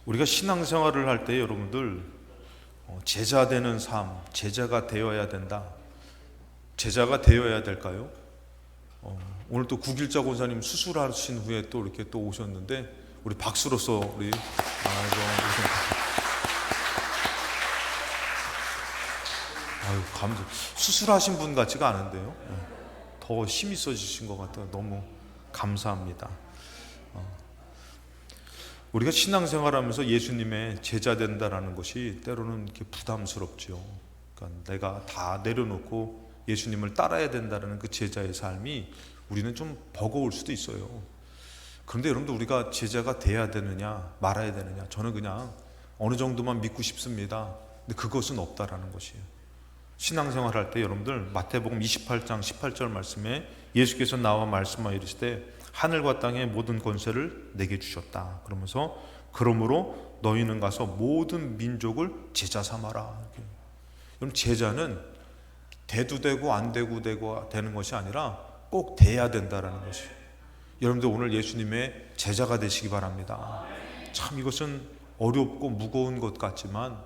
우리가 신앙생활을 할 때 여러분들 제자 되는 삶, 제자가 되어야 된다. 제자가 되어야 될까요? 오늘 또 국일자 권사님 수술하신 후에 또 이렇게 또 오셨는데 우리 박수로서 우리 감사. 수술하신 분 같지가 않은데요. 더 힘이 있어지신 것 같아요. 너무 감사합니다. 우리가 신앙생활하면서 예수님의 제자 된다라는 것이 때로는 이렇게 부담스럽죠. 그러니까 내가 다 내려놓고 예수님을 따라야 된다는 그 제자의 삶이 우리는 좀 버거울 수도 있어요. 그런데 여러분들 우리가 제자가 돼야 되느냐 말아야 되느냐, 저는 그냥 어느 정도만 믿고 싶습니다. 근데 그것은 없다라는 것이에요. 신앙생활 할 때 여러분들 마태복음 28장 18절 말씀에 예수께서 나와 말씀하여 이르시되 하늘과 땅의 모든 권세를 내게 주셨다. 그러면서 그러므로 너희는 가서 모든 민족을 제자 삼아라. 그럼 제자는 돼도 되고 안 되고 되는 것이 아니라 꼭 돼야 된다라는 것이에요. 여러분들 오늘 예수님의 제자가 되시기 바랍니다. 참 이것은 어렵고 무거운 것 같지만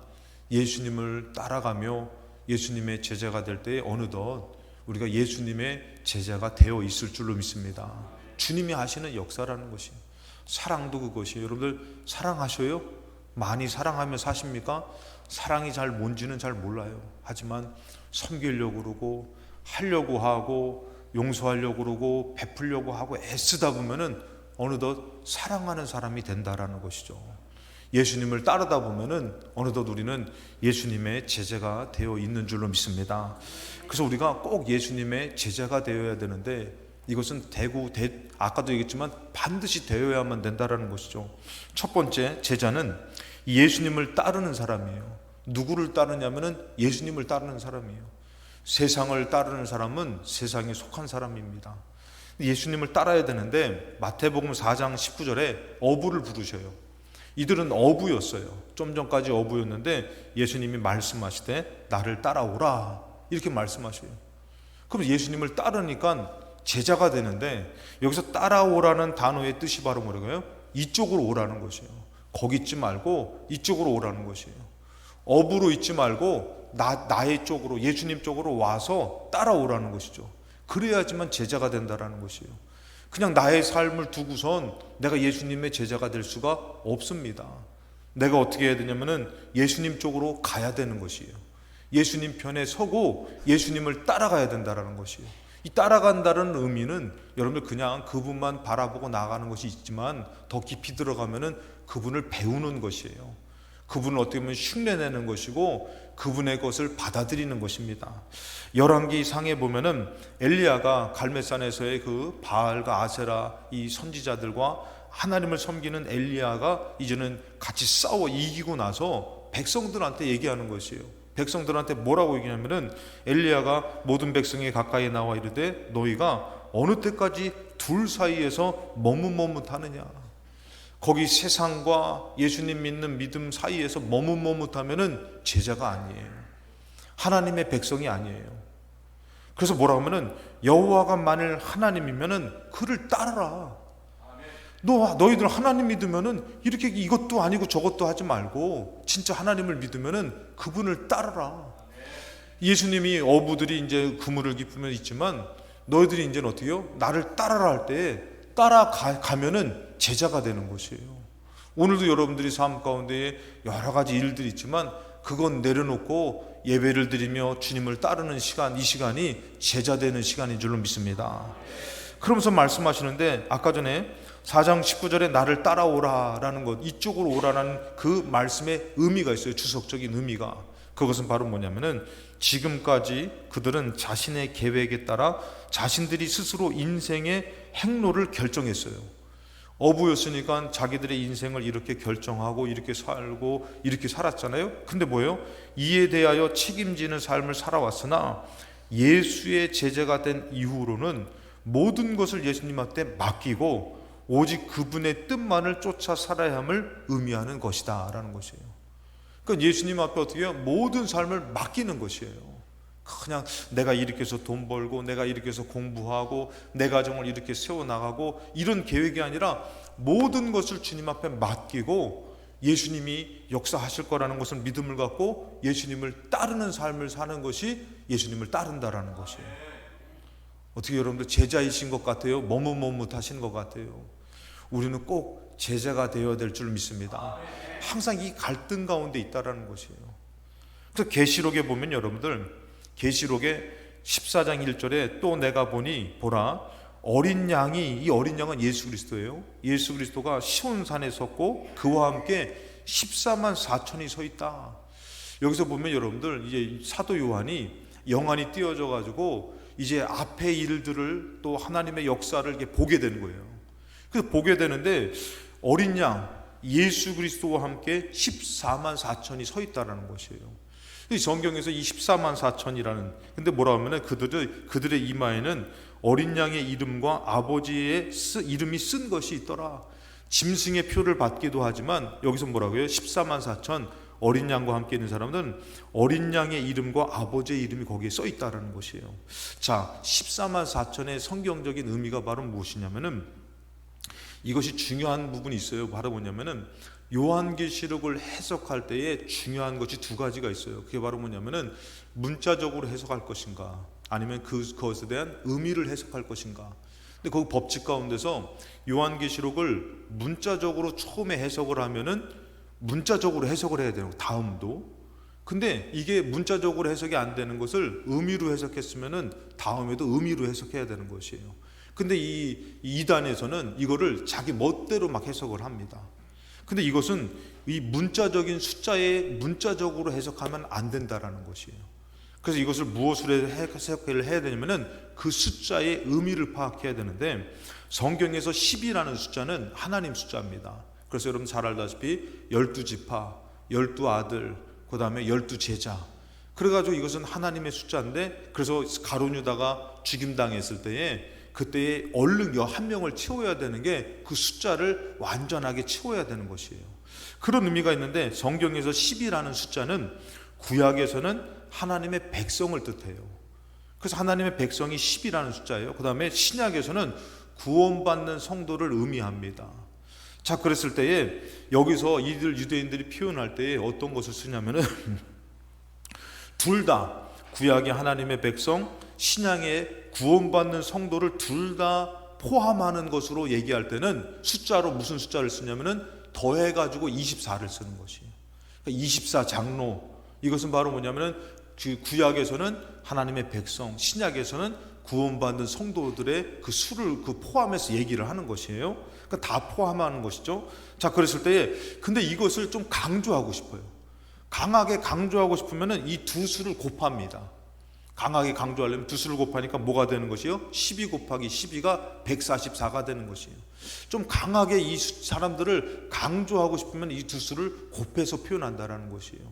예수님을 따라가며 예수님의 제자가 될 때 어느덧 우리가 예수님의 제자가 되어 있을 줄로 믿습니다. 주님이 하시는 역사라는 것이, 사랑도 그것이에요. 여러분들 사랑하셔요? 많이 사랑하며 사십니까? 사랑이 잘 뭔지는 잘 몰라요. 하지만 섬기려고 그러고 하려고 하고 용서하려고 그러고 베풀려고 하고 애쓰다 보면은 어느덧 사랑하는 사람이 된다라는 것이죠. 예수님을 따르다 보면은 어느덧 우리는 예수님의 제자가 되어 있는 줄로 믿습니다. 그래서 우리가 꼭 예수님의 제자가 되어야 되는데 이것은 아까도 얘기했지만 반드시 되어야만 된다라는 것이죠. 첫 번째, 제자는 예수님을 따르는 사람이에요. 누구를 따르냐면은 예수님을 따르는 사람이에요. 세상을 따르는 사람은 세상에 속한 사람입니다. 예수님을 따라야 되는데 마태복음 4장 19절에 어부를 부르셔요. 이들은 어부였어요. 좀 전까지 어부였는데 예수님이 말씀하시되 나를 따라오라 이렇게 말씀하셔요. 그럼 예수님을 따르니까 제자가 되는데 여기서 따라오라는 단어의 뜻이 바로 뭐라고요? 이쪽으로 오라는 것이에요. 거기 있지 말고 이쪽으로 오라는 것이에요. 어부로 있지 말고 나의 쪽으로, 예수님 쪽으로 와서 따라오라는 것이죠. 그래야지만 제자가 된다라는 것이에요. 그냥 나의 삶을 두고선 내가 예수님의 제자가 될 수가 없습니다. 내가 어떻게 해야 되냐면은 예수님 쪽으로 가야 되는 것이에요. 예수님 편에 서고 예수님을 따라가야 된다라는 것이에요. 이 따라간다는 의미는 여러분들 그냥 그분만 바라보고 나가는 것이 있지만 더 깊이 들어가면은 그분을 배우는 것이에요. 그분을 어떻게 보면 흉내내는 것이고 그분의 것을 받아들이는 것입니다. 열왕기 상에 보면은 엘리야가 갈멜산에서의 그 바알과 아세라 이 선지자들과 하나님을 섬기는 엘리야가 이제는 같이 싸워 이기고 나서 백성들한테 얘기하는 것이에요. 백성들한테 뭐라고 얘기하냐면은 엘리야가 모든 백성이 가까이 나와 이르되 너희가 어느 때까지 둘 사이에서 머뭇머뭇하느냐. 거기 세상과 예수님 믿는 믿음 사이에서 머뭇머뭇하면은 제자가 아니에요. 하나님의 백성이 아니에요. 그래서 뭐라고 하면은 여호와가 만일 하나님이면은 그를 따르라. 너희들 하나님 믿으면은 이렇게 이것도 아니고 저것도 하지 말고 진짜 하나님을 믿으면은 그분을 따르라. 예수님이 어부들이 이제 그물을 깊으면 있지만 너희들이 이제는 어떻게요? 나를 따르라 할 때 따라가면은 제자가 되는 것이에요. 오늘도 여러분들이 삶 가운데 여러 가지 일들이 있지만 그건 내려놓고 예배를 드리며 주님을 따르는 시간, 이 시간이 제자 되는 시간인 줄로 믿습니다. 그러면서 말씀하시는데 아까 전에 4장 19절에 나를 따라오라라는 것, 이쪽으로 오라라는 그 말씀의 의미가 있어요. 주석적인 의미가. 그것은 바로 뭐냐면은 지금까지 그들은 자신의 계획에 따라 자신들이 스스로 인생의 행로를 결정했어요. 어부였으니까 자기들의 인생을 이렇게 결정하고 이렇게 살고 이렇게 살았잖아요. 근데 뭐예요? 이에 대하여 책임지는 삶을 살아왔으나 예수의 제자가 된 이후로는 모든 것을 예수님한테 맡기고 오직 그분의 뜻만을 쫓아 살아야 함을 의미하는 것이다 라는 것이에요. 그러니까 예수님 앞에 어떻게 해요? 모든 삶을 맡기는 것이에요. 그냥 내가 이렇게 해서 돈 벌고 내가 이렇게 해서 공부하고 내 가정을 이렇게 세워나가고 이런 계획이 아니라 모든 것을 주님 앞에 맡기고 예수님이 역사하실 거라는 것을 믿음을 갖고 예수님을 따르는 삶을 사는 것이 예수님을 따른다라는 것이에요. 어떻게 여러분들 제자이신 것 같아요? 머뭇머뭇하신 것 같아요? 우리는 꼭 제자가 되어야 될 줄 믿습니다. 항상 이 갈등 가운데 있다라는 것이에요. 그래서 계시록에 보면 여러분들, 계시록의 14장 1절에 또 내가 보니 보라 어린 양이, 이 어린 양은 예수 그리스도예요. 예수 그리스도가 시온산에 섰고 그와 함께 14만 4천이 서 있다. 여기서 보면 여러분들 이제 사도 요한이 영안이 띄어져 가지고 이제 앞의 일들을 또 하나님의 역사를 이렇게 보게 되는 거예요. 그래서 보게 되는데 어린 양 예수 그리스도와 함께 14만 4천이 서 있다라는 것이에요. 이 성경에서 이 14만 4천이라는, 근데 뭐라 하면은 그들의 이마에는 어린 양의 이름과 아버지의 이름이 쓴 것이 있더라. 짐승의 표를 받기도 하지만 여기서 뭐라고요? 14만 4천 어린 양과 함께 있는 사람들은 어린 양의 이름과 아버지의 이름이 거기에 써 있다라는 것이에요. 자, 14만 4천의 성경적인 의미가 바로 무엇이냐면은 이것이 중요한 부분이 있어요. 바로 뭐냐면은 요한계시록을 해석할 때에 중요한 것이 두 가지가 있어요. 그게 바로 뭐냐면은 문자적으로 해석할 것인가, 아니면 그것에 대한 의미를 해석할 것인가. 근데 그 법칙 가운데서 요한계시록을 문자적으로 처음에 해석을 하면은 문자적으로 해석을 해야 되는 다음도. 근데 이게 문자적으로 해석이 안 되는 것을 의미로 해석했으면은 다음에도 의미로 해석해야 되는 것이에요. 근데 이 이단에서는 이거를 자기 멋대로 막 해석을 합니다. 근데 이것은 이 문자적인 숫자에 문자적으로 해석하면 안 된다라는 것이에요. 그래서 이것을 무엇으로 해석을 해야 되냐면은 그 숫자의 의미를 파악해야 되는데, 성경에서 10이라는 숫자는 하나님 숫자입니다. 그래서 여러분 잘 알다시피 12지파, 12아들, 그 다음에 12제자, 그래가지고 이것은 하나님의 숫자인데, 그래서 가룟 유다가 죽임당했을 때에 그때에 얼른 한 명을 채워야 되는 게 그 숫자를 완전하게 채워야 되는 것이에요. 그런 의미가 있는데, 성경에서 10이라는 숫자는 구약에서는 하나님의 백성을 뜻해요. 그래서 하나님의 백성이 10이라는 숫자예요. 그 다음에 신약에서는 구원받는 성도를 의미합니다. 자, 그랬을 때에 여기서 이들 유대인들이 표현할 때에 어떤 것을 쓰냐면은 둘 다 구약의 하나님의 백성, 신약의 구원받는 성도를 둘 다 포함하는 것으로 얘기할 때는 숫자로 무슨 숫자를 쓰냐면은 더해가지고 24를 쓰는 것이에요. 그러니까 24 장로, 이것은 바로 뭐냐면은 구약에서는 하나님의 백성, 신약에서는 구원받는 성도들의 그 수를 포함해서 얘기를 하는 것이에요. 그러니까 다 포함하는 것이죠. 자, 그랬을 때에 근데 이것을 좀 강조하고 싶어요. 강하게 강조하고 싶으면은 이 두 수를 곱합니다. 강하게 강조하려면 두 수를 곱하니까 뭐가 되는 것이요? 12 곱하기 12가 144가 되는 것이에요. 좀 강하게 이 사람들을 강조하고 싶으면 이 두 수를 곱해서 표현한다라는 것이에요.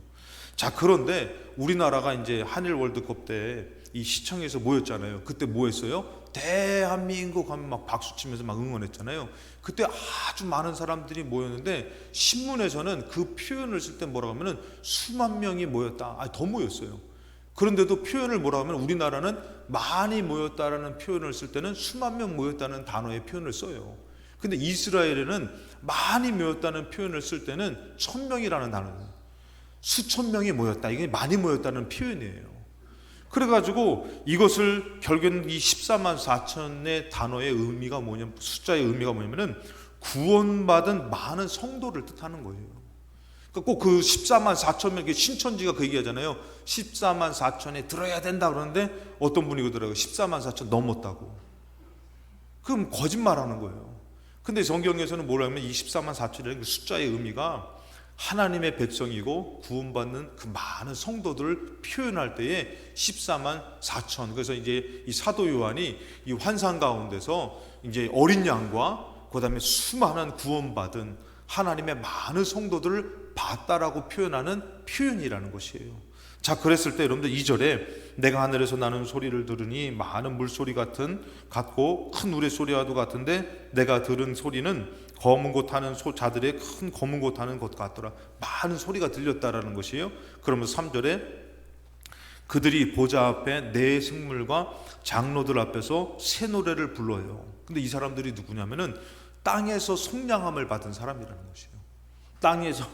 자, 그런데 우리나라가 이제 한일 월드컵 때 이 시청에서 모였잖아요. 그때 뭐 했어요? 대한민국 하면 막 박수 치면서 막 응원했잖아요. 그때 아주 많은 사람들이 모였는데 신문에서는 그 표현을 쓸 때 뭐라고 하면은 수만 명이 모였다. 더 모였어요. 그런데도 표현을 뭐라고 하면 우리나라는 많이 모였다라는 표현을 쓸 때는 수만 명 모였다는 단어의 표현을 써요. 근데 이스라엘에는 많이 모였다는 표현을 쓸 때는 1000명이라는 단어예요. 수천 명이 모였다. 이게 많이 모였다는 표현이에요. 그래가지고 이것을 결국은 이 14만 4천의 단어의 의미가 뭐냐면, 숫자의 의미가 뭐냐면은 구원받은 많은 성도를 뜻하는 거예요. 그러니까 꼭 그 14만 4천 명, 신천지가 그 얘기하잖아요. 14만 4천에 들어야 된다 그러는데 어떤 분이 그러더라고요. 14만 4천 넘었다고. 그럼 거짓말하는 거예요. 근데 성경에서는 뭐라면 이 14만 4천이라는 그 숫자의 의미가 하나님의 백성이고 구원받는 그 많은 성도들을 표현할 때에 14만 4천. 그래서 이제 이 사도 요한이 이 환상 가운데서 이제 어린 양과 그다음에 수많은 구원받은 하나님의 많은 성도들을 봤다라고 표현하는 표현이라는 것이에요. 자, 그랬을 때 여러분들 2절에 내가 하늘에서 나는 소리를 들으니 많은 물소리 같고 큰 우레소리와도 같은데 내가 들은 소리는 검은 곳 타는 자들의 큰 검은 곳 타는 것 같더라. 많은 소리가 들렸다라는 것이에요. 그러면서 3절에 그들이 보좌 앞에 네 생물과 장로들 앞에서 새 노래를 불러요. 근데 이 사람들이 누구냐면은 땅에서 속량함을 받은 사람이라는 것이에요. 땅에서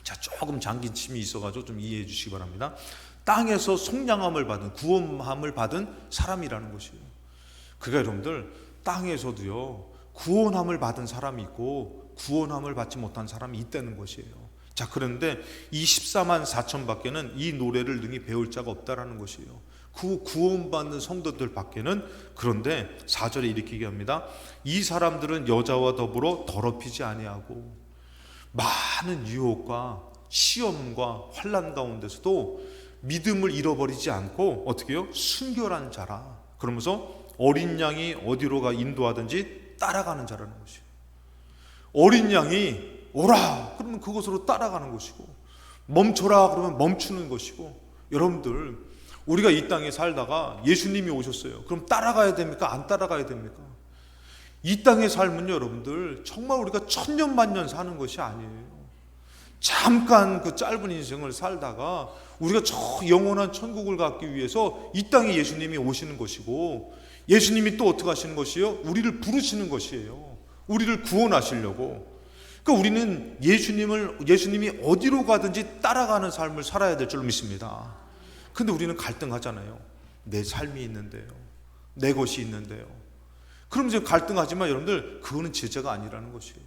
자, 조금 잠긴 침이 있어가지고 좀 이해해 주시기 바랍니다. 땅에서 속량함을 받은, 구원함을 받은 사람이라는 것이에요. 그러니까 여러분들, 땅에서도요 구원함을 받은 사람이 있고 구원함을 받지 못한 사람이 있다는 것이에요. 자, 그런데 이 14만 4천 밖에는 이 노래를 능히 배울 자가 없다라는 것이에요. 그 구원받는 성도들 밖에는. 그런데 4절에 이렇게 얘기합니다. 이 사람들은 여자와 더불어 더럽히지 아니하고 많은 유혹과 시험과 환난 가운데서도 믿음을 잃어버리지 않고 어떻게 해요? 순결한 자라. 그러면서 어린 양이 어디로 인도하든지 따라가는 자라는 것이에요. 어린 양이 오라 그러면 그곳으로 따라가는 것이고, 멈춰라 그러면 멈추는 것이고. 여러분들, 우리가 이 땅에 살다가 예수님이 오셨어요. 그럼 따라가야 됩니까? 안 따라가야 됩니까? 이 땅의 삶은요 여러분들, 정말 우리가 천년 만년 사는 것이 아니에요. 잠깐 그 짧은 인생을 살다가 우리가 저 영원한 천국을 갖기 위해서 이 땅에 예수님이 오시는 것이고, 예수님이 또 어떻게 하시는 것이요? 우리를 부르시는 것이에요. 우리를 구원하시려고. 그러니까 우리는 예수님이 어디로 가든지 따라가는 삶을 살아야 될 줄 믿습니다. 근데 우리는 갈등하잖아요. 내 삶이 있는데요, 내 것이 있는데요. 그럼 이제 갈등하지만 여러분들, 그거는 제자가 아니라는 것이에요.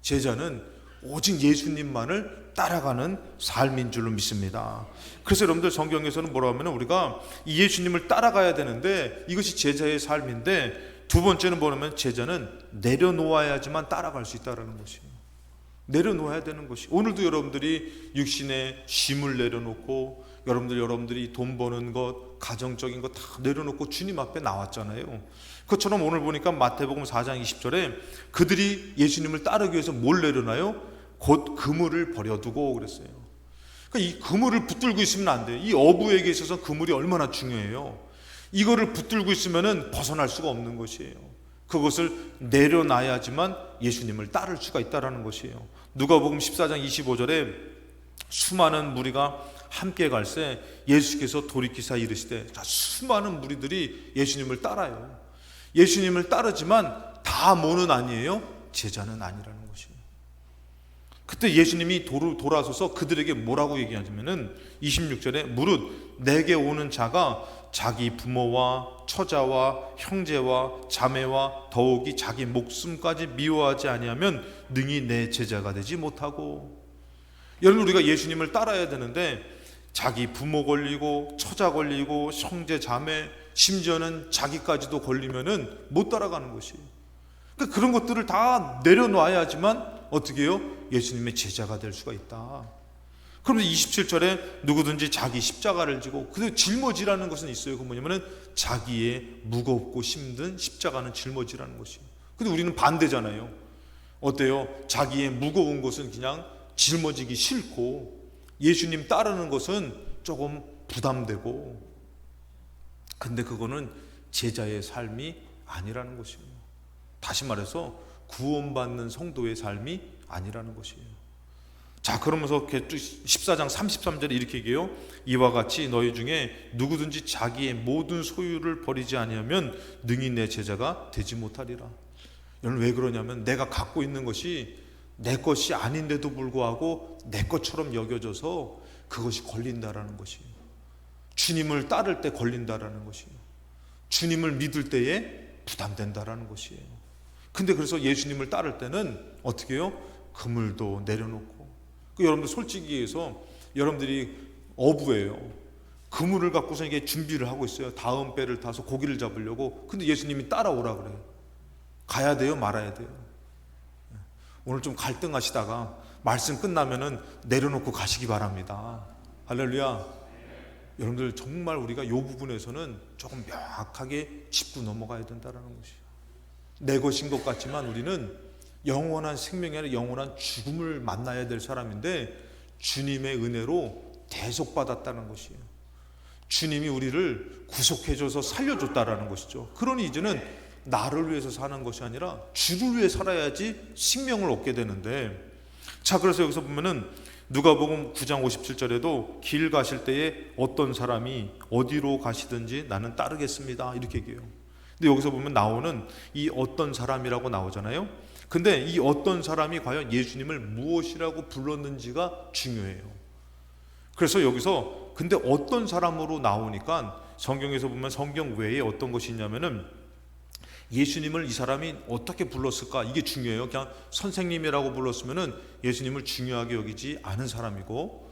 제자는 오직 예수님만을 따라가는 삶인 줄로 믿습니다. 그래서 여러분들, 성경에서는 뭐라고 하면 우리가 이 예수님을 따라가야 되는데 이것이 제자의 삶인데, 두 번째는 뭐냐면 제자는 내려놓아야지만 따라갈 수 있다는 것이에요. 내려놓아야 되는 것이. 오늘도 여러분들이 육신의 짐을 내려놓고 여러분들이 돈 버는 것, 가정적인 것 다 내려놓고 주님 앞에 나왔잖아요. 그것처럼 오늘 보니까 마태복음 4장 20절에 그들이 예수님을 따르기 위해서 뭘 내려놔요? 곧 그물을 버려두고 그랬어요. 그러니까 이 그물을 붙들고 있으면 안 돼요. 이 어부에게 있어서 그물이 얼마나 중요해요. 이거를 붙들고 있으면 벗어날 수가 없는 것이에요. 그것을 내려놔야지만 예수님을 따를 수가 있다는 것이에요. 누가복음 14장 25절에 수많은 무리가 함께 갈새 예수께서 돌이키사 이르시되, 자, 수많은 무리들이 예수님을 따라요. 예수님을 따르지만 다 뭐는 아니에요? 제자는 아니라는 것이에요. 그때 예수님이 돌아서서 그들에게 뭐라고 얘기하냐면은 26절에 무릇 내게 오는 자가 자기 부모와 처자와 형제와 자매와 더욱이 자기 목숨까지 미워하지 아니하면 능히 내 제자가 되지 못하고. 여러분, 우리가 예수님을 따라야 되는데 자기 부모 걸리고 처자 걸리고 형제 자매, 심지어는 자기까지도 걸리면은 못 따라가는 것이에요. 그러니까 그런 것들을 다 내려놔야지만 어떻게 해요? 예수님의 제자가 될 수가 있다. 그러면서 27절에 누구든지 자기 십자가를 지고, 그 짊어지라는 것은 있어요. 그 뭐냐면은 자기의 무겁고 힘든 십자가는 짊어지라는 것이에요. 근데 우리는 반대잖아요. 어때요? 자기의 무거운 것은 그냥 짊어지기 싫고 예수님 따르는 것은 조금 부담되고. 근데 그거는 제자의 삶이 아니라는 것이에요. 다시 말해서 구원받는 성도의 삶이 아니라는 것이에요. 자, 그러면서 14장 33절에 이렇게 얘기해요. 이와 같이 너희 중에 누구든지 자기의 모든 소유를 버리지 아니하면 능히 내 제자가 되지 못하리라. 여러분, 왜 그러냐면 내가 갖고 있는 것이 내 것이 아닌데도 불구하고 내 것처럼 여겨져서 그것이 걸린다라는 것이에요. 주님을 따를 때 걸린다라는 것이에요. 주님을 믿을 때에 부담된다라는 것이에요. 근데 그래서 예수님을 따를 때는 어떻게 해요? 그물도 내려놓고. 여러분들 솔직히 해서 여러분들이 어부예요. 그물을 갖고서 이게 준비를 하고 있어요. 다음 배를 타서 고기를 잡으려고. 근데 예수님이 따라오라 그래요. 가야 돼요? 말아야 돼요? 오늘 좀 갈등하시다가 말씀 끝나면은 내려놓고 가시기 바랍니다. 할렐루야. 여러분들, 정말 우리가 이 부분에서는 조금 명확하게 짚고 넘어가야 된다는 것이에요. 내 것인 것 같지만 우리는 영원한 생명이 아니라 영원한 죽음을 만나야 될 사람인데 주님의 은혜로 대속받았다는 것이에요. 주님이 우리를 구속해줘서 살려줬다라는 것이죠. 그러니 이제는 나를 위해서 사는 것이 아니라 주를 위해 살아야지 생명을 얻게 되는데, 자, 그래서 여기서 보면은 누가복음 9장 57절에도 길 가실 때에 어떤 사람이 어디로 가시든지 나는 따르겠습니다 이렇게 얘기해요. 근데 여기서 보면 나오는 이 어떤 사람이라고 나오잖아요. 근데 이 어떤 사람이 과연 예수님을 무엇이라고 불렀는지가 중요해요. 그래서 여기서 근데 어떤 사람으로 나오니까 성경에서 보면 성경 외에 어떤 것이 있냐면은 예수님을 이 사람이 어떻게 불렀을까, 이게 중요해요. 그냥 선생님이라고 불렀으면은 예수님을 중요하게 여기지 않은 사람이고,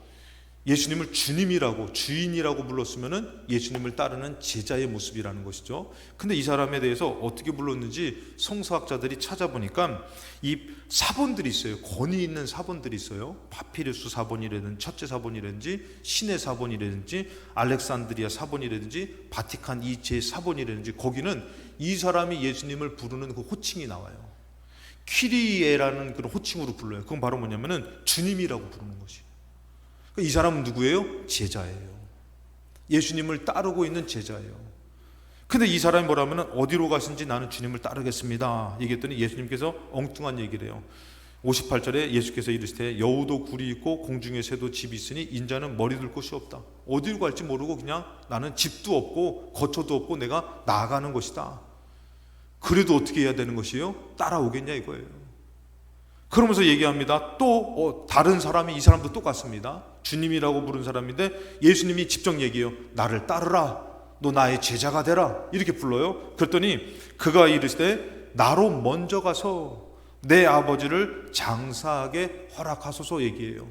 예수님을 주님이라고, 주인이라고 불렀으면은 예수님을 따르는 제자의 모습이라는 것이죠. 근데 이 사람에 대해서 어떻게 불렀는지 성서학자들이 찾아보니까 이 사본들이 있어요. 권위 있는 사본들이 있어요. 파피루스 사본이라든지 첫째 사본이라든지 신의 사본이라든지 알렉산드리아 사본이라든지 바티칸 2제 사본이라든지, 거기는 이 사람이 예수님을 부르는 그 호칭이 나와요. 퀴리에라는 그런 호칭으로 불러요. 그건 바로 뭐냐면은 주님이라고 부르는 것이에요. 이 사람은 누구예요? 제자예요. 예수님을 따르고 있는 제자예요. 근데 이 사람이 뭐라면 어디로 가신지 나는 주님을 따르겠습니다 얘기했더니 예수님께서 엉뚱한 얘기를 해요. 58절에 예수께서 이르시되 여우도 굴이 있고 공중에 새도 집이 있으니 인자는 머리 둘 곳이 없다. 어디로 갈지 모르고 그냥 나는 집도 없고 거처도 없고 내가 나아가는 것이다. 그래도 어떻게 해야 되는 것이에요? 따라오겠냐 이거예요. 그러면서 얘기합니다. 또 다른 사람이 이 사람도 똑같습니다. 주님이라고 부른 사람인데 예수님이 직접 얘기해요. 나를 따르라. 너 나의 제자가 되라. 이렇게 불러요. 그랬더니 그가 이르시되 나로 먼저 가서 내 아버지를 장사하게 허락하소서 얘기해요.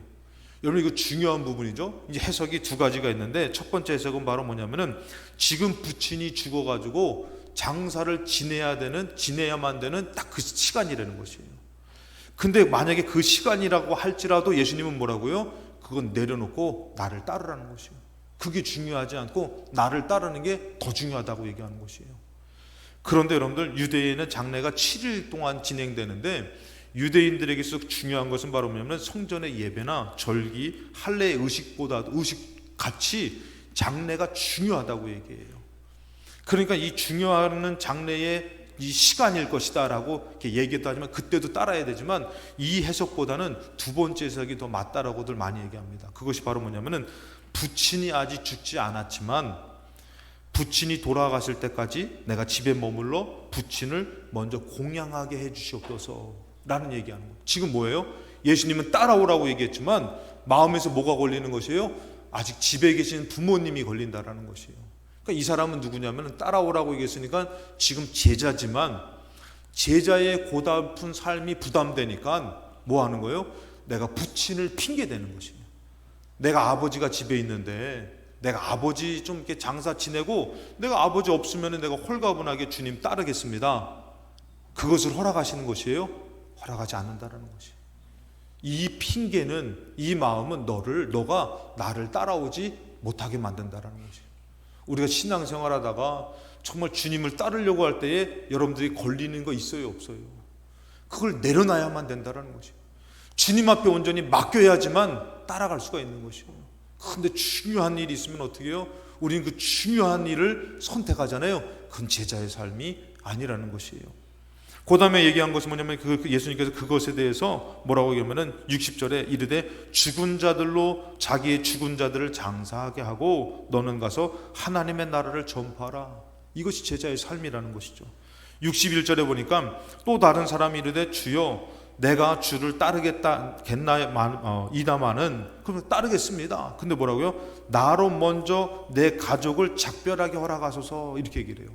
여러분, 이거 중요한 부분이죠. 이제 해석이 두 가지가 있는데 첫 번째 해석은 바로 뭐냐면은 지금 부친이 죽어가지고 장사를 지내야만 되는 딱 그 시간이라는 것이에요. 근데 만약에 그 시간이라고 할지라도 예수님은 뭐라고요? 그건 내려놓고 나를 따르라는 것이에요. 그게 중요하지 않고 나를 따르는 게 더 중요하다고 얘기하는 것이에요. 그런데 여러분들, 유대인은 장례가 7일 동안 진행되는데 유대인들에게서 중요한 것은 바로 뭐냐면 성전의 예배나 절기, 할례의 의식같이 장례가 중요하다고 얘기해요. 그러니까 이 중요한 장례의 이 시간일 것이다 라고 이렇게 얘기도 하지만 그때도 따라야 되지만 이 해석보다는 두 번째 해석이 더 맞다라고들 많이 얘기합니다. 그것이 바로 뭐냐면은 부친이 아직 죽지 않았지만 부친이 돌아가실 때까지 내가 집에 머물러 부친을 먼저 공양하게 해주시옵소서 라는 얘기하는 거예요. 지금 뭐예요? 예수님은 따라오라고 얘기했지만 마음에서 뭐가 걸리는 것이에요? 아직 집에 계신 부모님이 걸린다라는 것이에요. 그러니까 이 사람은 누구냐면 따라오라고 얘기했으니까 지금 제자지만 제자의 고달픈 삶이 부담되니까 뭐 하는 거예요? 내가 부친을 핑계대는 것이에요. 내가 아버지가 집에 있는데 내가 아버지 좀 이렇게 장사 지내고 내가 아버지 없으면 내가 홀가분하게 주님 따르겠습니다. 그것을 허락하시는 것이에요? 허락하지 않는다라는 것이에요. 이 핑계는, 이 마음은 너가 나를 따라오지 못하게 만든다라는 것이에요. 우리가 신앙생활 하다가 정말 주님을 따르려고 할 때에 여러분들이 걸리는 거 있어요, 없어요? 그걸 내려놔야만 된다는 것이에요. 주님 앞에 온전히 맡겨야지만 따라갈 수가 있는 것이에요. 근데 중요한 일이 있으면 어떻게 해요? 우리는 그 중요한 일을 선택하잖아요. 그건 제자의 삶이 아니라는 것이에요. 그 다음에 얘기한 것은 뭐냐면 예수님께서 그것에 대해서 뭐라고 얘기하면은 60절에 이르되 죽은 자들로 자기의 죽은 자들을 장사하게 하고 너는 가서 하나님의 나라를 전파하라. 이것이 제자의 삶이라는 것이죠. 61절에 보니까 또 다른 사람이 이르되 주여 내가 주를 따르겠나이다마는 그럼 따르겠습니다. 근데 뭐라고요? 나로 먼저 내 가족을 작별하게 허락하소서 이렇게 얘기를 해요.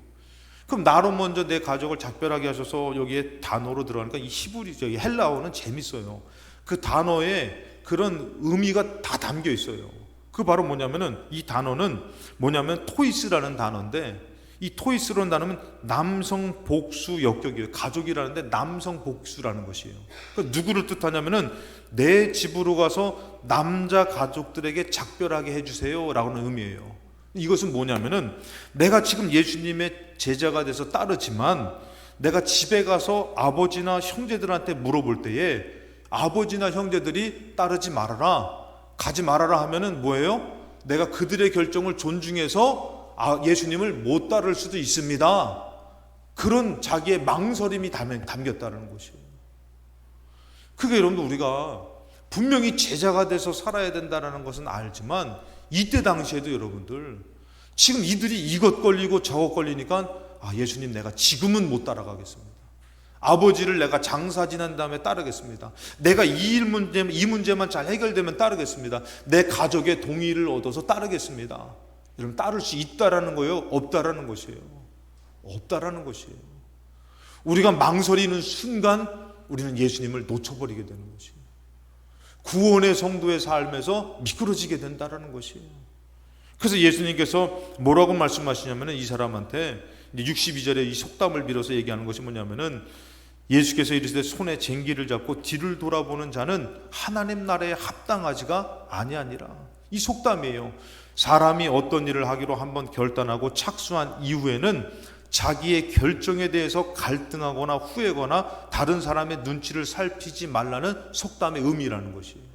그럼 나로 먼저 내 가족을 작별하게 하셔서 여기에 단어로 들어가니까 이 히브리, 헬라어는 재밌어요. 그 단어에 그런 의미가 다 담겨 있어요. 그 바로 뭐냐면은 이 단어는 뭐냐면 토이스라는 단어인데 이 토이스라는 단어는 남성 복수 역격이에요. 가족이라는데 남성 복수라는 것이에요. 그러니까 누구를 뜻하냐면은 내 집으로 가서 남자 가족들에게 작별하게 해주세요 라고는 의미예요. 이것은 뭐냐면은 내가 지금 예수님의 제자가 돼서 따르지만 내가 집에 가서 아버지나 형제들한테 물어볼 때에 아버지나 형제들이 따르지 말아라, 가지 말아라 하면은 뭐예요? 내가 그들의 결정을 존중해서 예수님을 못 따를 수도 있습니다. 그런 자기의 망설임이 담겼다는 것이에요. 그게 여러분들 우리가 분명히 제자가 돼서 살아야 된다는 것은 알지만 이때 당시에도 여러분들 지금 이들이 이것 걸리고 저것 걸리니까 예수님 내가 지금은 못 따라가겠습니다. 아버지를 내가 장사 지난 다음에 따르겠습니다. 내가 이 문제만 잘 해결되면 따르겠습니다. 내 가족의 동의를 얻어서 따르겠습니다. 여러분, 따를 수 있다라는 거예요? 없다라는 것이에요? 없다라는 것이에요. 우리가 망설이는 순간 우리는 예수님을 놓쳐버리게 되는 것이에요. 구원의 성도의 삶에서 미끄러지게 된다라는 것이에요. 그래서 예수님께서 뭐라고 말씀하시냐면은 이 사람한테 62절에 이 속담을 빌어서 얘기하는 것이 뭐냐면은 예수께서 이르시되 손에 쟁기를 잡고 뒤를 돌아보는 자는 하나님 나라에 합당하지가 아니하니라. 이 속담이에요. 사람이 어떤 일을 하기로 한번 결단하고 착수한 이후에는 자기의 결정에 대해서 갈등하거나 후회거나 다른 사람의 눈치를 살피지 말라는 속담의 의미라는 것이에요.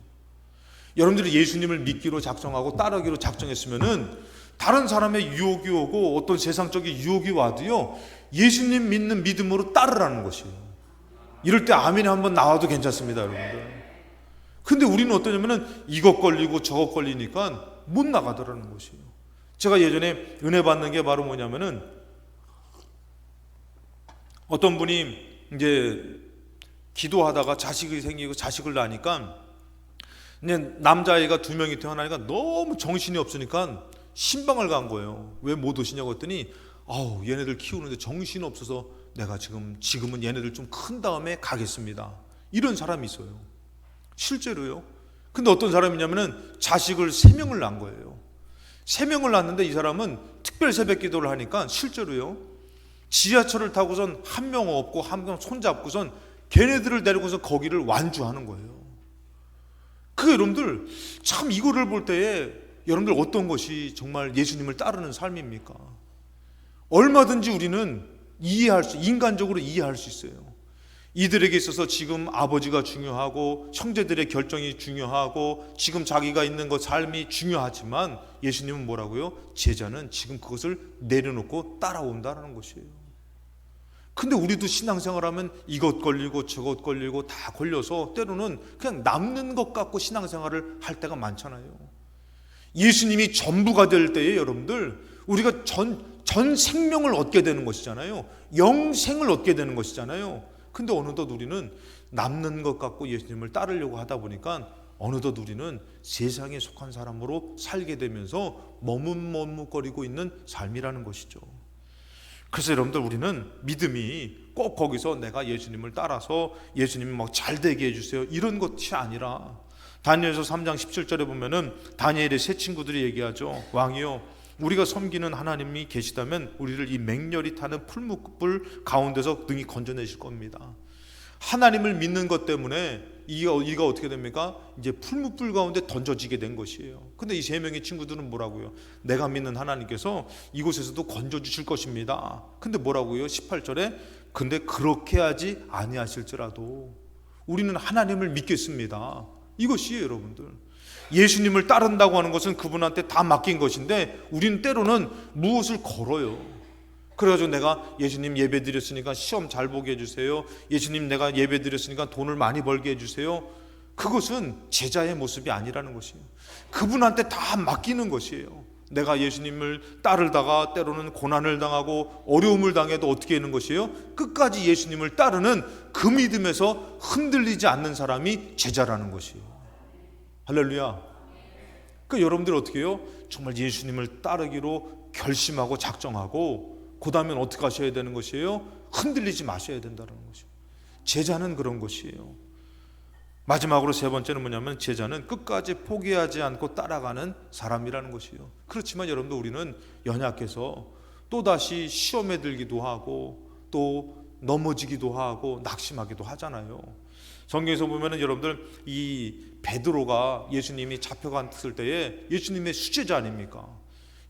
여러분들이 예수님을 믿기로 작정하고 따르기로 작정했으면은 다른 사람의 유혹이 오고 어떤 세상적인 유혹이 와도요, 예수님 믿는 믿음으로 따르라는 것이에요. 이럴 때 아멘이 한번 나와도 괜찮습니다, 여러분들. 근데 우리는 어떠냐면은 이것 걸리고 저것 걸리니까 못 나가더라는 것이에요. 제가 예전에 은혜 받는 게 바로 뭐냐면은 어떤 분이 이제 기도하다가 자식이 생기고 자식을 낳으니까 이제 남자아이가 2명이 태어나니까 너무 정신이 없으니까 신방을 간 거예요. 왜 못 오시냐고 했더니 얘네들 키우는데 정신이 없어서 내가 지금은 얘네들 좀 큰 다음에 가겠습니다. 이런 사람이 있어요. 실제로요. 근데 어떤 사람이냐면은 자식을 3명을 낳은 거예요. 3명을 낳았는데 이 사람은 특별 새벽 기도를 하니까 실제로요, 지하철을 타고선 1명 없고 1명 손잡고선 걔네들을 데리고서 거기를 완주하는 거예요. 여러분들 참 이거를 볼 때에 여러분들 어떤 것이 정말 예수님을 따르는 삶입니까? 얼마든지 우리는 인간적으로 이해할 수 있어요. 이들에게 있어서 지금 아버지가 중요하고 형제들의 결정이 중요하고 지금 자기가 있는 것 삶이 중요하지만 예수님은 뭐라고요? 제자는 지금 그것을 내려놓고 따라온다는 것이에요. 근데 우리도 신앙생활하면 이것 걸리고 저것 걸리고 다 걸려서 때로는 그냥 남는 것 갖고 신앙생활을 할 때가 많잖아요. 예수님이 전부가 될 때에 여러분들 우리가 전 생명을 얻게 되는 것이잖아요. 영생을 얻게 되는 것이잖아요. 근데 어느덧 우리는 남는 것 갖고 예수님을 따르려고 하다 보니까 어느덧 우리는 세상에 속한 사람으로 살게 되면서 머뭇머뭇거리고 있는 삶이라는 것이죠. 그래서 여러분들 우리는 믿음이 꼭 거기서 내가 예수님을 따라서 예수님이 막 잘되게 해주세요 이런 것이 아니라 다니엘서 3장 17절에 보면은 다니엘의 세 친구들이 얘기하죠. 왕이요, 우리가 섬기는 하나님이 계시다면 우리를 이 맹렬히 타는 풀무불 가운데서 능히 건져내실 겁니다. 하나님을 믿는 것 때문에 이가 어떻게 됩니까? 이제 풀무불 가운데 던져지게 된 것이에요. 근데 이 3명의 친구들은 뭐라고요? 내가 믿는 하나님께서 이곳에서도 건져주실 것입니다. 근데 뭐라고요? 18절에 근데 그렇게 하지 아니하실지라도 우리는 하나님을 믿겠습니다. 이것이에요, 여러분들. 예수님을 따른다고 하는 것은 그분한테 다 맡긴 것인데 우리는 때로는 무엇을 걸어요. 그래가지고 내가 예수님 예배 드렸으니까 시험 잘 보게 해주세요. 예수님 내가 예배 드렸으니까 돈을 많이 벌게 해주세요. 그것은 제자의 모습이 아니라는 것이에요. 그분한테 다 맡기는 것이에요. 내가 예수님을 따르다가 때로는 고난을 당하고 어려움을 당해도 어떻게 하는 것이에요? 끝까지 예수님을 따르는 그 믿음에서 흔들리지 않는 사람이 제자라는 것이에요. 할렐루야. 여러분들 어떻게 해요? 정말 예수님을 따르기로 결심하고 작정하고 그 다음엔 어떻게 하셔야 되는 것이에요? 흔들리지 마셔야 된다는 것이에요. 제자는 그런 것이에요. 마지막으로 3번째는 뭐냐면 제자는 끝까지 포기하지 않고 따라가는 사람이라는 것이에요. 그렇지만 여러분들 우리는 연약해서 또다시 시험에 들기도 하고 또 넘어지기도 하고 낙심하기도 하잖아요. 성경에서 보면은 여러분들 이 베드로가 예수님이 잡혀갔을 때에 예수님의 수제자 아닙니까?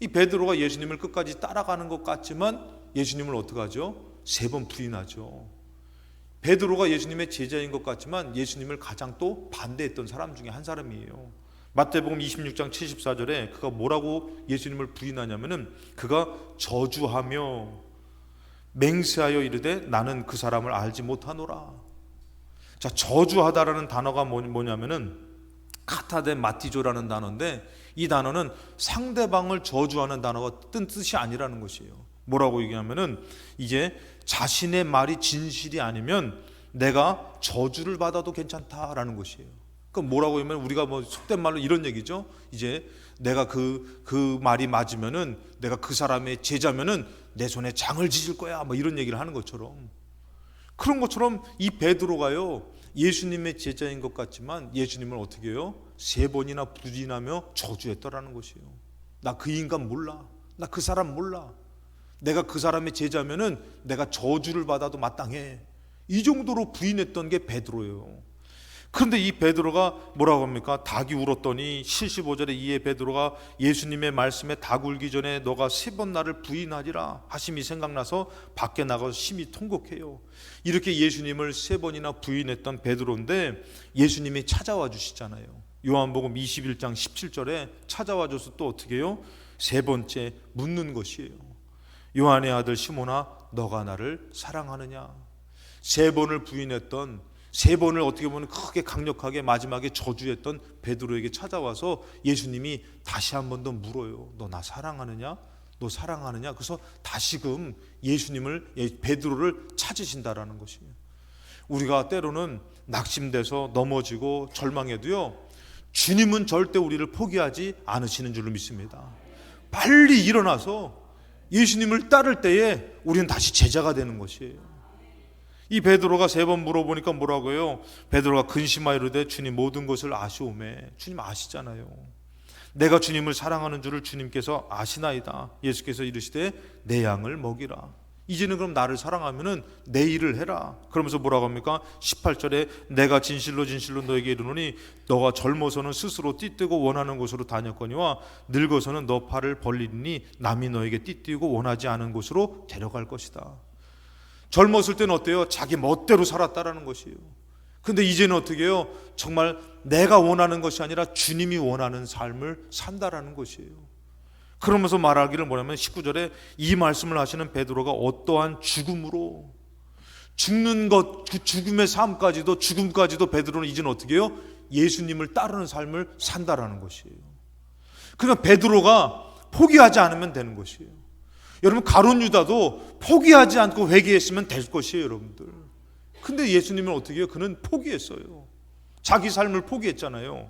이 베드로가 예수님을 끝까지 따라가는 것 같지만 예수님을 어떻게 하죠? 3번 부인하죠. 베드로가 예수님의 제자인 것 같지만 예수님을 가장 또 반대했던 사람 중에 한 사람이에요. 마태복음 26장 74절에 그가 뭐라고 예수님을 부인하냐면은 그가 저주하며 맹세하여 이르되 나는 그 사람을 알지 못하노라. 자, 저주하다라는 단어가 뭐냐면은 카타데 마티조라는 단어인데 이 단어는 상대방을 저주하는 단어가 뜬 뜻이 아니라는 것이에요. 뭐라고 얘기하면은 이제 자신의 말이 진실이 아니면 내가 저주를 받아도 괜찮다라는 것이에요. 그럼 뭐라고 하면 우리가 뭐 속된 말로 이런 얘기죠. 이제 내가 그 말이 맞으면은 내가 그 사람의 제자면은 내 손에 장을 지질 거야. 뭐 이런 얘기를 하는 것처럼, 그런 것처럼 이 베드로가요 예수님의 제자인 것 같지만 예수님을 어떻게 해요? 3번이나 부인하며 저주했더라는 것이에요. 나 그 인간 몰라. 나 그 사람 몰라. 내가 그 사람의 제자면은 내가 저주를 받아도 마땅해. 이 정도로 부인했던 게 베드로예요. 그런데 이 베드로가 뭐라고 합니까? 닭이 울었더니 75절에 이에 베드로가 예수님의 말씀에 닭 울기 전에 너가 3번 나를 부인하리라 하심이 생각나서 밖에 나가서 심히 통곡해요. 이렇게 예수님을 3번이나 부인했던 베드로인데 예수님이 찾아와 주시잖아요. 요한복음 21장 17절에 찾아와 줘서 또 어떻게 해요? 3번째 묻는 것이에요. 요한의 아들 시몬아 너가 나를 사랑하느냐. 3번을 부인했던, 3번을 어떻게 보면 크게 강력하게 마지막에 저주했던 베드로에게 찾아와서 예수님이 다시 한 번 더 물어요. 너 나 사랑하느냐? 너 사랑하느냐? 그래서 다시금 예수님을, 베드로를 찾으신다라는 것이에요. 우리가 때로는 낙심돼서 넘어지고 절망해도요 주님은 절대 우리를 포기하지 않으시는 줄로 믿습니다. 빨리 일어나서 예수님을 따를 때에 우리는 다시 제자가 되는 것이에요. 이 베드로가 3번 물어보니까 뭐라고 해요? 베드로가 근심하여 이르되 주님 모든 것을 아시오매. 주님 아시잖아요. 내가 주님을 사랑하는 줄을 주님께서 아시나이다. 예수께서 이르시되 내 양을 먹이라. 이제는 그럼 나를 사랑하면은 내 일을 해라. 그러면서 뭐라고 합니까? 18절에 내가 진실로 진실로 너에게 이르노니 너가 젊어서는 스스로 띠뜨고 원하는 곳으로 다녔거니와 늙어서는 너 팔을 벌리니 남이 너에게 띠뜨고 원하지 않은 곳으로 데려갈 것이다. 젊었을 때는 어때요? 자기 멋대로 살았다라는 것이에요. 근데 이제는 어떻게 해요? 정말 내가 원하는 것이 아니라 주님이 원하는 삶을 산다라는 것이에요. 그러면서 말하기를 뭐냐면 19절에 이 말씀을 하시는 베드로가 어떠한 죽음으로, 죽는 것, 그 죽음의 삶까지도, 죽음까지도 베드로는 이제는 어떻게 해요? 예수님을 따르는 삶을 산다라는 것이에요. 그러니까 베드로가 포기하지 않으면 되는 것이에요. 여러분 가룟 유다도 포기하지 않고 회개했으면 될 것이에요, 여러분들. 근데 예수님은 어떻게 해요? 그는 포기했어요. 자기 삶을 포기했잖아요.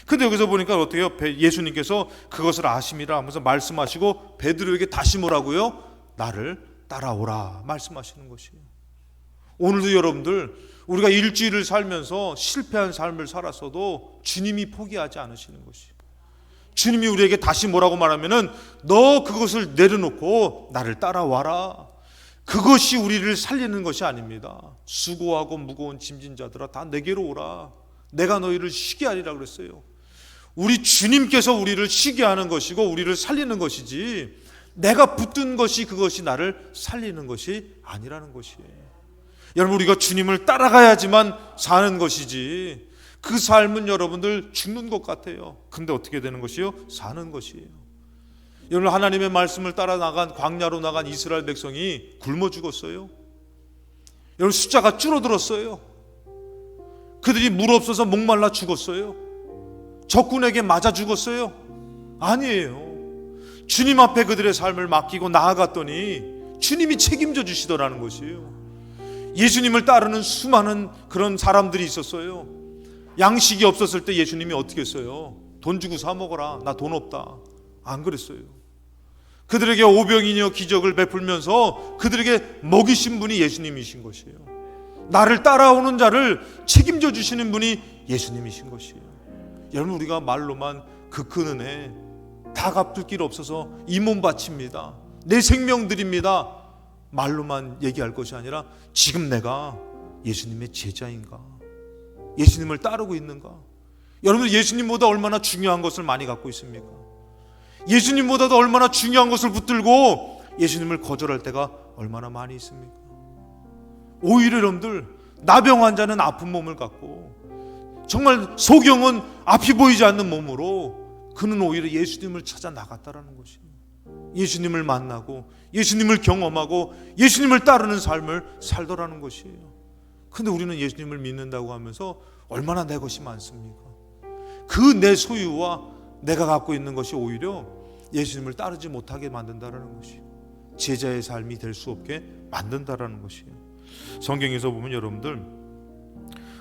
근데 여기서 보니까 어떻게 해요? 예수님께서 그것을 아심이라 하면서 말씀하시고 베드로에게 다시 뭐라고요? 나를 따라오라 말씀하시는 것이에요. 오늘도 여러분들 우리가 일주일을 살면서 실패한 삶을 살았어도 주님이 포기하지 않으시는 것이에요. 주님이 우리에게 다시 뭐라고 말하면은 너 그것을 내려놓고 나를 따라와라. 그것이 우리를 살리는 것이 아닙니다. 수고하고 무거운 짐진 자들아 다 내게로 오라. 내가 너희를 쉬게 하리라 그랬어요. 우리 주님께서 우리를 쉬게 하는 것이고 우리를 살리는 것이지 내가 붙든 것이 그것이 나를 살리는 것이 아니라는 것이에요. 여러분 우리가 주님을 따라가야지만 사는 것이지 그 삶은 여러분들 죽는 것 같아요. 근데 어떻게 되는 것이요? 사는 것이에요. 여러분 하나님의 말씀을 따라 나간 광야로 나간 이스라엘 백성이 굶어 죽었어요. 여러분 숫자가 줄어들었어요. 그들이 물 없어서 목말라 죽었어요. 적군에게 맞아 죽었어요. 아니에요. 주님 앞에 그들의 삶을 맡기고 나아갔더니 주님이 책임져 주시더라는 것이에요. 예수님을 따르는 수많은 그런 사람들이 있었어요. 양식이 없었을 때 예수님이 어떻게 했어요? 돈 주고 사 먹어라. 나 돈 없다. 안 그랬어요. 그들에게 오병이어 기적을 베풀면서 그들에게 먹이신 분이 예수님이신 것이에요. 나를 따라오는 자를 책임져 주시는 분이 예수님이신 것이에요. 여러분 우리가 말로만 그 은혜 다 갚을 길 없어서 이 몸 바칩니다. 내 생명 드립니다. 말로만 얘기할 것이 아니라 지금 내가 예수님의 제자인가? 예수님을 따르고 있는가? 여러분 예수님보다 얼마나 중요한 것을 많이 갖고 있습니까? 예수님보다도 얼마나 중요한 것을 붙들고 예수님을 거절할 때가 얼마나 많이 있습니까? 오히려 여러분들 나병 환자는 아픈 몸을 갖고 정말 소경은 앞이 보이지 않는 몸으로 그는 오히려 예수님을 찾아 나갔다라는 것이에요. 예수님을 만나고 예수님을 경험하고 예수님을 따르는 삶을 살더라는 것이에요. 근데 우리는 예수님을 믿는다고 하면서 얼마나 내 것이 많습니까? 그 내 소유와 내가 갖고 있는 것이 오히려 예수님을 따르지 못하게 만든다는 것이에요. 제자의 삶이 될 수 없게 만든다라는 것이에요. 성경에서 보면 여러분들,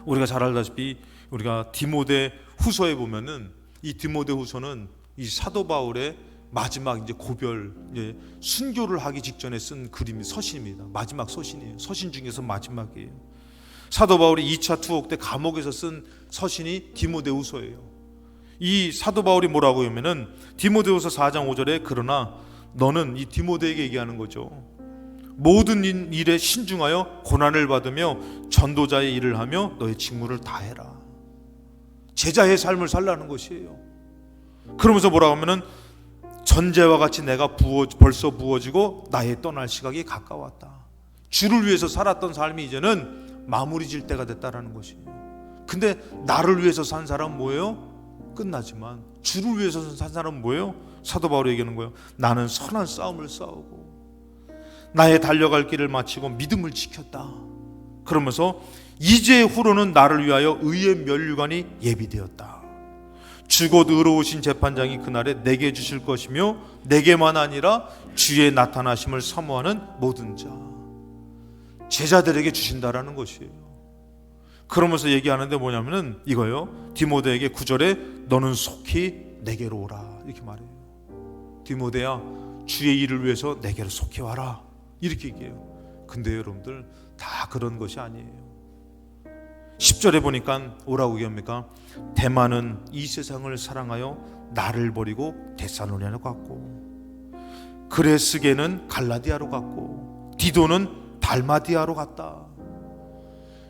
우리가 잘 알다시피 우리가 디모데 후서에 보면은, 이 디모데 후서는 이 사도 바울의 마지막 이제 고별, 이제 순교를 하기 직전에 쓴 그림이 서신입니다. 마지막 서신이에요. 서신 중에서 마지막이에요. 사도 바울이 2차 투옥 때 감옥에서 쓴 서신이 디모데후서예요. 이 사도 바울이 뭐라고 하면은 디모데후서 4장 5절에 그러나 너는, 이 디모데에게 얘기하는 거죠, 모든 일에 신중하여 고난을 받으며 전도자의 일을 하며 너의 직무를 다해라. 제자의 삶을 살라는 것이에요. 그러면서 뭐라고 하면은 전제와 같이 내가 벌써 부어지고 나의 떠날 시각이 가까웠다. 주를 위해서 살았던 삶이 이제는 마무리 질 때가 됐다라는 것이에요. 근데 나를 위해서 산 사람은 뭐예요? 끝나지만 주를 위해서 산 사람은 뭐예요? 사도 바울이 얘기하는 거예요. 나는 선한 싸움을 싸우고 나의 달려갈 길을 마치고 믿음을 지켰다. 그러면서 이제후로는 나를 위하여 의의 면류관이 예비되었다. 주곧 의로우신 재판장이 그날에 내게 주실 것이며 내게만 아니라 주의 나타나심을 사모하는 모든 자, 제자들에게 주신다라는 것이에요. 그러면서 얘기하는데 뭐냐면은 이거요, 디모데에게 9절에 너는 속히 내게로 오라 이렇게 말해요. 디모데야, 주의 일을 위해서 내게로 속히 와라 이렇게 얘기해요. 근데 여러분들 다 그런 것이 아니에요. 10절에 보니까 오라고 얘기합니까? 대만은 이 세상을 사랑하여 나를 버리고 데살로니가로 갔고, 그레스게는 갈라디아로 갔고, 디도는 달마디아로 갔다.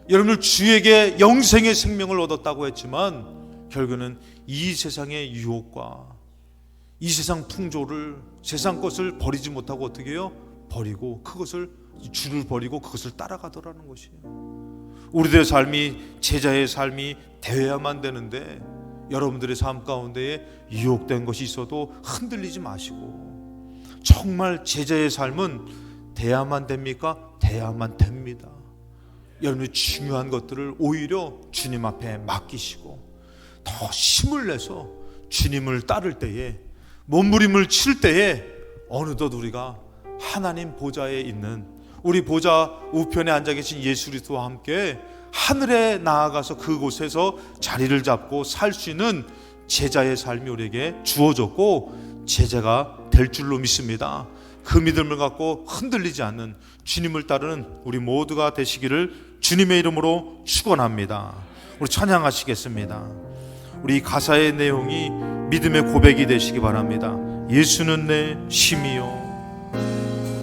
여러분들 주에게 영생의 생명을 얻었다고 했지만 결국은 이 세상의 유혹과 이 세상 풍조를, 세상 것을 버리지 못하고 어떻게 해요? 버리고 그것을, 주를 버리고 그것을 따라가더라는 것이에요. 우리들의 삶이, 제자의 삶이 되어야만 되는데 여러분들의 삶 가운데에 유혹된 것이 있어도 흔들리지 마시고, 정말 제자의 삶은 돼야만 됩니까? 돼야만 됩니다. 여러분이 중요한 것들을 오히려 주님 앞에 맡기시고 더 힘을 내서 주님을 따를 때에, 몸부림을 칠 때에 어느덧 우리가 하나님 보좌에 있는, 우리 보좌 우편에 앉아 계신 예수 그리스도와 함께 하늘에 나아가서 그곳에서 자리를 잡고 살 수 있는 제자의 삶이 우리에게 주어졌고 제자가 될 줄로 믿습니다. 그 믿음을 갖고 흔들리지 않는 주님을 따르는 우리 모두가 되시기를 주님의 이름으로 축원합니다. 우리 찬양하시겠습니다. 우리 가사의 내용이 믿음의 고백이 되시기 바랍니다. 예수는 내 힘이요